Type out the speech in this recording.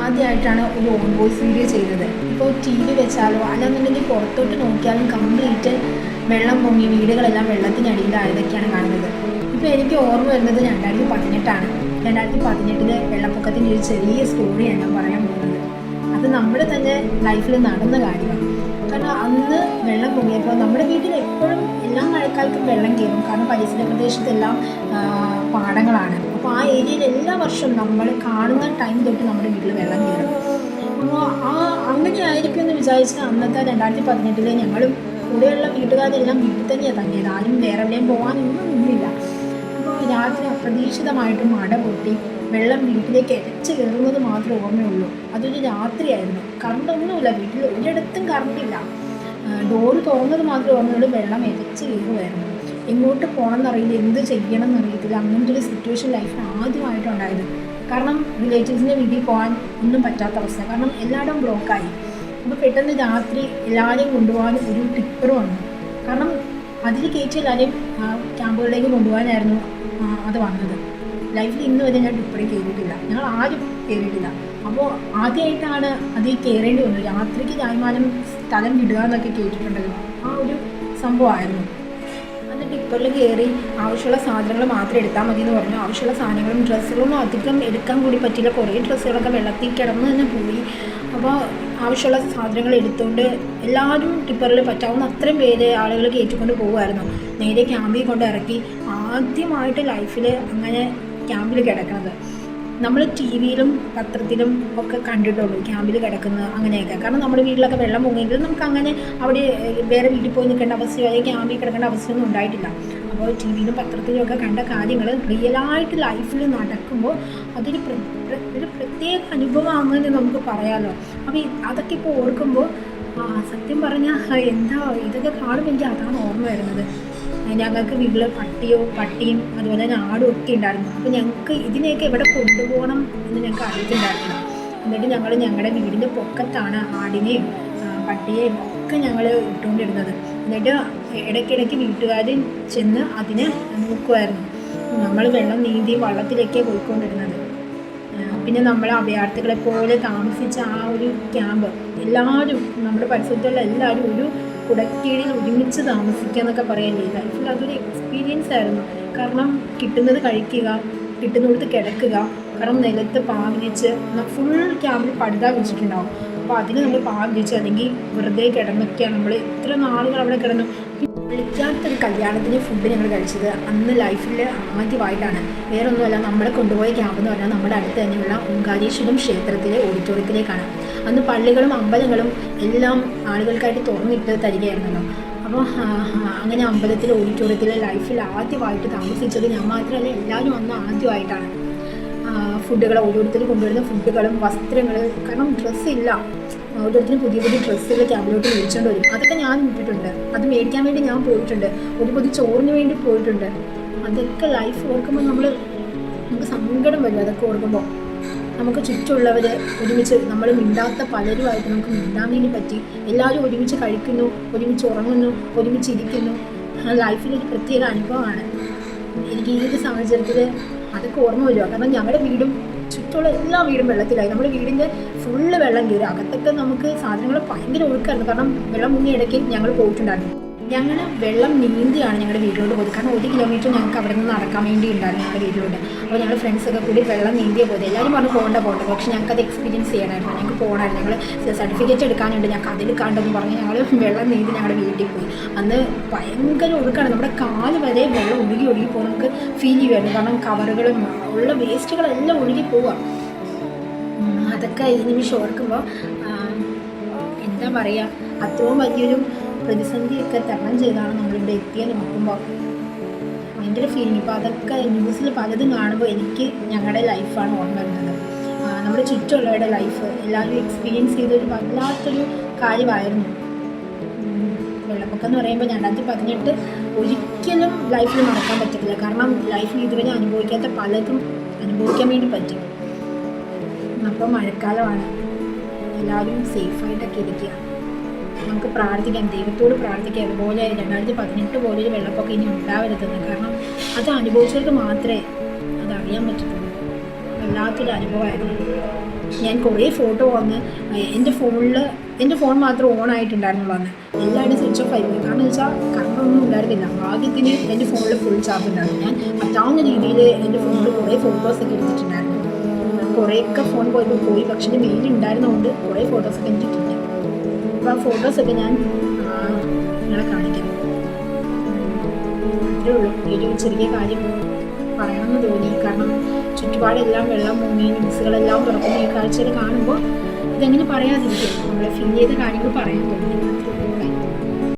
ആദ്യമായിട്ടാണ് ഒരു on voice video ചെയ്തത്. ഇപ്പോൾ ടി വി വെച്ചാലോ അല്ലാന്നുണ്ടെങ്കിൽ പുറത്തോട്ട് നോക്കിയാലും കംപ്ലീറ്റ് വെള്ളം പൊങ്ങി വീടുകളെല്ലാം വെള്ളത്തിനടിയിലായതൊക്കെയാണ് കാണുന്നത്. ഇപ്പോൾ എനിക്ക് ഓർമ്മ വരുന്നത് 2018 2018 വെള്ളപ്പൊക്കത്തിൻ്റെ ഒരു ചെറിയ സ്റ്റോറിയാണ് ഞാൻ പറയാൻ പോകുന്നത്. അത് നമ്മുടെ തന്നെ ലൈഫിൽ നടന്ന കാര്യമാണ്. കാരണം അന്ന് വെള്ളം പൊങ്ങിയപ്പോൾ നമ്മുടെ വീട്ടിൽ എപ്പോഴും എല്ലാ മഴക്കാലത്തും വെള്ളം കയറും. കാരണം പരിസര പ്രദേശത്തെല്ലാം പാടങ്ങളാണ്. അപ്പോൾ ആ ഏരിയയിൽ എല്ലാ വർഷവും നമ്മൾ കാണുന്ന ടൈം തൊട്ട് നമ്മുടെ വീട്ടിൽ വെള്ളം കയറും. അപ്പോൾ അങ്ങനെ ആയിരിക്കും എന്ന് വിചാരിച്ചാൽ അന്നത്തെ 2018 ഞങ്ങളും കൂടെയുള്ള വീട്ടുകാരെല്ലാം വീട്ടിൽ തന്നെയാണ് തങ്ങിയത്. ആരും വേറെ എവിടെയും പോകാനൊന്നും നിന്നില്ല. അപ്പോൾ രാത്രി അപ്രതീക്ഷിതമായിട്ട് മഴ പൊട്ടി വെള്ളം വീട്ടിലേക്ക് ഇരച്ച് കയറുന്നത് മാത്രമേ ഓർമ്മയുള്ളൂ. അതൊരു രാത്രിയായിരുന്നു. കറണ്ടൊന്നുമില്ല, വീട്ടിൽ ഒരിടത്തും കറണ്ടില്ല. ഡോറ് തുറന്നത് മാത്രമേ ഓർമ്മയുള്ളൂ. വെള്ളം ഇരച്ച് കയറുമായിരുന്നു. എങ്ങോട്ട് പോകണമെന്നറിയില്ല, എന്ത് ചെയ്യണം എന്നറിയത്തില്ല. അങ്ങനത്തെ ഒരു സിറ്റുവേഷൻ ലൈഫിൽ ആദ്യമായിട്ടുണ്ടായത്. കാരണം റിലേറ്റീവ്സിൻ്റെ വീട്ടിൽ പോകാൻ ഒന്നും പറ്റാത്ത അവസ്ഥ. കാരണം എല്ലായിടവും ബ്ലോക്കായി. അപ്പോൾ പെട്ടെന്ന് രാത്രി എല്ലാവരെയും കൊണ്ടുപോകാൻ ഒരു ടിപ്പർ വന്നു. കാരണം അതിൽ കയറ്റി എല്ലാവരെയും ക്യാമ്പുകളിലേക്ക് കൊണ്ടുപോകാനായിരുന്നു അത് വന്നത്. ലൈഫിൽ ഇന്ന് വരെ ഞാൻ ടിപ്പറിൽ കയറിയിട്ടില്ല. ഞങ്ങൾ ആരും കയറിയിട്ടില്ല. അപ്പോൾ ആദ്യമായിട്ടാണ് അതിൽ കയറേണ്ടി വന്നത്. രാത്രിക്ക് ജായ്മാനം സ്ഥലം വിടുക എന്നൊക്കെ കേട്ടിട്ടുണ്ടല്ലോ, ആ ഒരു സംഭവമായിരുന്നു. അന്ന് ടിപ്പറിൽ കയറി ആവശ്യമുള്ള സാധനങ്ങൾ മാത്രം എടുത്താൽ മതി എന്ന് പറഞ്ഞു. ആവശ്യമുള്ള സാധനങ്ങളും ഡ്രസ്സുകളൊന്നും അധികം എടുക്കാൻ കൂടി പറ്റില്ല. കുറേ ഡ്രസ്സുകളൊക്കെ വെള്ളത്തിൽ കിടന്ന് തന്നെ പോയി. അപ്പോൾ ആവശ്യമുള്ള സാധനങ്ങൾ എടുത്തുകൊണ്ട് എല്ലാവരും ടിപ്പറിൽ പറ്റാവുന്ന അത്രയും പേര് ആളുകൾ കയറ്റിക്കൊണ്ട് പോകുമായിരുന്നു. നേരെ ക്യാമ്പിൽ കൊണ്ട് ഇറക്കി. ആദ്യമായിട്ട് ലൈഫിൽ അങ്ങനെ ക്യാമ്പിൽ കിടക്കുന്നത്. നമ്മൾ ടി വിയിലും പത്രത്തിലും ഒക്കെ കണ്ടിട്ടുള്ളൂ ക്യാമ്പിൽ കിടക്കുന്നത് അങ്ങനെയൊക്കെ. കാരണം നമ്മുടെ വീട്ടിലൊക്കെ വെള്ളം പൊങ്ങിയെങ്കിലും നമുക്ക് അങ്ങനെ അവിടെ വേറെ വീട്ടിൽ പോയി നിൽക്കേണ്ട അവസ്ഥയോ അല്ലെങ്കിൽ ക്യാമ്പിൽ കിടക്കേണ്ട അവസ്ഥയൊന്നും ഉണ്ടായിട്ടില്ല. അപ്പോൾ ടി വിയിലും പത്രത്തിലും ഒക്കെ കണ്ട കാര്യങ്ങൾ റിയലായിട്ട് ലൈഫിൽ നടക്കുമ്പോൾ അതൊരു പ്രത്യേക അനുഭവമാണെന്ന് നമുക്ക് പറയാമല്ലോ. അപ്പോൾ അതൊക്കെ ഇപ്പോൾ ഓർക്കുമ്പോൾ സത്യം പറഞ്ഞാൽ എന്താ ഇതൊക്കെ കാണുമ്പോൾ എനിക്ക് അതാണ് ഓർമ്മ വരുന്നത്. ഞങ്ങൾക്ക് വീട്ടിൽ പട്ടിയും അതുപോലെ തന്നെ ആടും ഒക്കെ ഉണ്ടായിരുന്നു. അപ്പോൾ ഞങ്ങൾക്ക് ഇതിനെയൊക്കെ എവിടെ കൊണ്ടുപോകണം എന്ന് ഞങ്ങൾക്ക് അറിയത്തില്ലായിരുന്നു. എന്നിട്ട് ഞങ്ങൾ ഞങ്ങളുടെ വീടിൻ്റെ പൊക്കത്താണ് ആടിനെയും പട്ടിയെയും ഒക്കെ ഞങ്ങൾ ഇട്ടുകൊണ്ടിരുന്നത്. എന്നിട്ട് ഇടയ്ക്കിടയ്ക്ക് വീട്ടുകാർ ചെന്ന് അതിനെ നോക്കുമായിരുന്നു. നമ്മൾ വെള്ളം നീന്തി വള്ളത്തിലേക്കാണ് പോയിക്കൊണ്ടിരുന്നത്. പിന്നെ നമ്മൾ അഭയാർത്ഥികളെ പോലെ താമസിച്ച ആ ഒരു ക്യാമ്പ് എല്ലാവരും നമ്മുടെ പരിസരത്തുള്ള എല്ലാവരും ഒരു കുടക്കീഴിൽ ഒരുമിച്ച് താമസിക്കുക എന്നൊക്കെ പറയല്ലേ. ലൈഫിൽ അതൊരു എക്സ്പീരിയൻസ് ആയിരുന്നു. കാരണം കിട്ടുന്നത് കഴിക്കുക, കിട്ടുന്നിടത്ത് കിടക്കുക. കാരണം നിലത്ത് പാവിരിച്ച് ഫുൾ ക്യാമ്പിൽ പടുത വെച്ചിട്ടുണ്ടാവും. അപ്പോൾ അതിന് നമ്മൾ പാവിരിച്ച് അല്ലെങ്കിൽ വെറുതെ കിടന്നൊക്കെയാണ് നമ്മൾ ഇത്ര നാളുകൾ അവിടെ കിടന്നു. വിളിക്കാത്തൊരു കല്യാണത്തിന് ഫുഡ് ഞങ്ങൾ കഴിച്ചത് അന്ന് ലൈഫിൽ ആദ്യമായിട്ടാണ്. വേറൊന്നുമല്ല, നമ്മളെ കൊണ്ടുപോയ ക്യാമ്പ് എന്ന് പറഞ്ഞാൽ നമ്മുടെ അടുത്ത് തന്നെയുള്ള ഓംകാരേശ്വരം ക്ഷേത്രത്തിലെ ഓഡിറ്റോറിയത്തിലേക്കാണ്. അന്ന് പള്ളികളും അമ്പലങ്ങളും എല്ലാം ആളുകൾക്കായിട്ട് തുറന്നിട്ട് തരികയായിരുന്നല്ലോ. അപ്പോൾ അങ്ങനെ അമ്പലത്തിലെ ഓഡിറ്റോറിയത്തിലെ ലൈഫിൽ ആദ്യമായിട്ട് താമസിച്ചത് ഞാൻ മാത്രമല്ല, എല്ലാവരും അന്ന് ആദ്യമായിട്ടാണ്. ഫുഡുകൾ ഓരോരുത്തർ കൊണ്ടുവരുന്ന ഫുഡുകളും വസ്ത്രങ്ങൾ, കാരണം ഡ്രസ്സില്ല, ഓരോരുത്തരും പുതിയ പുതിയ ഡ്രസ്സുകൾ ക്യാമ്പിലോട്ട് മേടിച്ചുകൊണ്ട് വരും. അതൊക്കെ ഞാൻ ഇട്ടിട്ടുണ്ട്. അത് മേടിക്കാൻ വേണ്ടി ഞാൻ പോയിട്ടുണ്ട്. ഒരു പൊതി ചോറിന് വേണ്ടി പോയിട്ടുണ്ട്. അതൊക്കെ ലൈഫ് ഓർക്കുമ്പോൾ നമുക്ക് സങ്കടം വരും. അതൊക്കെ ഓർക്കുമ്പോൾ നമുക്ക് ചുറ്റുമുള്ളവർ ഒരുമിച്ച് നമ്മൾ മിണ്ടാത്ത പലരുമായിട്ട് നമുക്ക് മിണ്ടാൻ വേണ്ടി പറ്റി. എല്ലാവരും ഒരുമിച്ച് കഴിക്കുന്നു, ഒരുമിച്ച് ഉറങ്ങുന്നു, ഒരുമിച്ച് ഇരിക്കുന്നു. ലൈഫിലൊരു പ്രത്യേക അനുഭവമാണ്. എനിക്ക് ഈ ഒരു സാഹചര്യത്തിൽ അതൊക്കെ ഓർമ്മ വരിക. കാരണം ഞങ്ങളുടെ വീടും ചുറ്റുമുള്ള എല്ലാ വീടും വെള്ളത്തിലായി. നമ്മുടെ വീടിൻ്റെ ഫുള്ള് വെള്ളം കയറി. അകത്തൊക്കെ നമുക്ക് സാധനങ്ങൾ ഭയങ്കര ഒഴുക്കായിരുന്നു. കാരണം വെള്ളം മുങ്ങി ഇടയ്ക്ക് ഞങ്ങൾ പോയിട്ടുണ്ടായിരുന്നു. ഞങ്ങൾ വെള്ളം നീന്തിയാണ് ഞങ്ങളുടെ വീട്ടിലോട്ട് പോയത്. കാരണം 1 കിലോമീറ്റർ ഞങ്ങൾക്ക് അവിടെ നിന്ന് നടക്കാൻ വേണ്ടി ഉണ്ടായിരുന്നു ഞങ്ങളുടെ വീട്ടിലോട്ട്. അപ്പോൾ ഞങ്ങൾ ഫ്രണ്ട്സൊക്കെ കൂടി വെള്ളം നീന്തിയ പോയത്. എല്ലാവരും പറഞ്ഞു പോകണ്ട. പക്ഷേ ഞങ്ങൾക്കത് എക്സ്പീരിയൻസ് ചെയ്യണമായിരുന്നു. ഞങ്ങൾക്ക് പോകണമായിരുന്നു. ഞങ്ങൾ സർട്ടിഫിക്കറ്റ് എടുക്കാനുണ്ട്, ഞങ്ങൾക്ക് അതിലെടുക്കാണ്ടെന്ന് പറഞ്ഞ് ഞങ്ങൾ വെള്ളം നീന്തി ഞങ്ങളുടെ വീട്ടിൽ പോയി. അന്ന് ഭയങ്കര ഒഴുക്കാണ്. നമ്മുടെ കാല് വരെ വെള്ളം ഒഴുകി പോകും. നമുക്ക് ഫീൽ ചെയ്യുമായിരുന്നു. കാരണം കവറുകളും ഉള്ള വേസ്റ്റുകളെല്ലാം ഒഴുകി പോവുക. അതൊക്കെ ഈ നിമിഷം ഓർക്കുമ്പോൾ എന്താ പറയുക, അത്രയും വലിയൊരു പ്രതിസന്ധിയൊക്കെ തരണം ചെയ്താണ് നമ്മളിവിടെ എത്തിയെന്ന് നോക്കുമ്പോൾ ഭയങ്കര ഫീലിംഗ്. ഇപ്പോൾ അതൊക്കെ ന്യൂസിൽ പലതും കാണുമ്പോൾ എനിക്ക് ഞങ്ങളുടെ ലൈഫാണ് ഓർമ്മ വരുന്നത്. നമ്മുടെ ചുറ്റുമുള്ളവരുടെ ലൈഫ് എല്ലാവരും എക്സ്പീരിയൻസ് ചെയ്തൊരു വല്ലാത്തൊരു കാര്യമായിരുന്നു. വെള്ളപ്പൊക്കം എന്ന് പറയുമ്പോൾ 2018 ഒരിക്കലും ലൈഫിൽ മറക്കാൻ പറ്റത്തില്ല. കാരണം ലൈഫിൽ ഇതുവരെ അനുഭവിക്കാത്ത പലതും അനുഭവിക്കാൻ വേണ്ടി പറ്റും. അപ്പോൾ മഴക്കാലമാണ്. എല്ലാവരും സേഫായിട്ടൊക്കെ ഇരിക്കുക. നമുക്ക് പ്രാർത്ഥിക്കാം, ദൈവത്തോട് പ്രാർത്ഥിക്കാം. അതുപോലെ 2018 പോലൊരു വെള്ളപ്പൊക്കം ഇനി ഉണ്ടാവരുതെന്ന്. കാരണം അത് അനുഭവിച്ചവർക്ക് മാത്രമേ അതറിയാൻ പറ്റത്തുള്ളൂ. വല്ലാത്തൊരു അനുഭവമായിരുന്നു. ഞാൻ കുറേ ഫോട്ടോ വന്ന് എൻ്റെ ഫോൺ മാത്രം ഓൺ ആയിട്ടുണ്ടായിരുന്നുള്ളൂ അന്ന്. എല്ലാവരും സ്വിച്ച് ഓഫ് ആയിപ്പോയി. കാരണം എന്ന് വെച്ചാൽ കറണ്ടൊന്നും ഉണ്ടായിരുന്നില്ല. ഭാഗ്യത്തിന് എൻ്റെ ഫോണിൽ ഫുൾ ചാർജ് ഉണ്ടായിരുന്നു. ഞാൻ പറ്റാവുന്ന രീതിയിൽ എൻ്റെ ഫോണിൽ കുറേ ഫോട്ടോസൊക്കെ എടുത്തിട്ടുണ്ടായിരുന്നു. കുറേയൊക്കെ ഫോൺ പോയി, പക്ഷേ എൻ്റെ മെയിൽ ഉണ്ടായിരുന്നതുകൊണ്ട് കുറേ ഫോട്ടോസൊക്കെ എനിക്ക് കിട്ടി. അപ്പോൾ ആ ഫോട്ടോസൊക്കെ ഞാൻ നിങ്ങളെ കാണിക്കാം. അത്രേ ഉള്ളൂ. ഒരു ചെറിയ കാര്യം പറയണമെന്ന് തോന്നി. കാരണം ചുറ്റുപാടെല്ലാം വെള്ളം മുങ്ങി, ന്യൂസുകളെല്ലാം തുറക്കുന്ന ഈ കാഴ്ചകൾ കാണുമ്പോൾ ഇതെങ്ങനെ പറയാതിരിക്കും, നമ്മളെ ഫീൽ ചെയ്ത കാര്യങ്ങൾ പറയാൻ തോന്നി.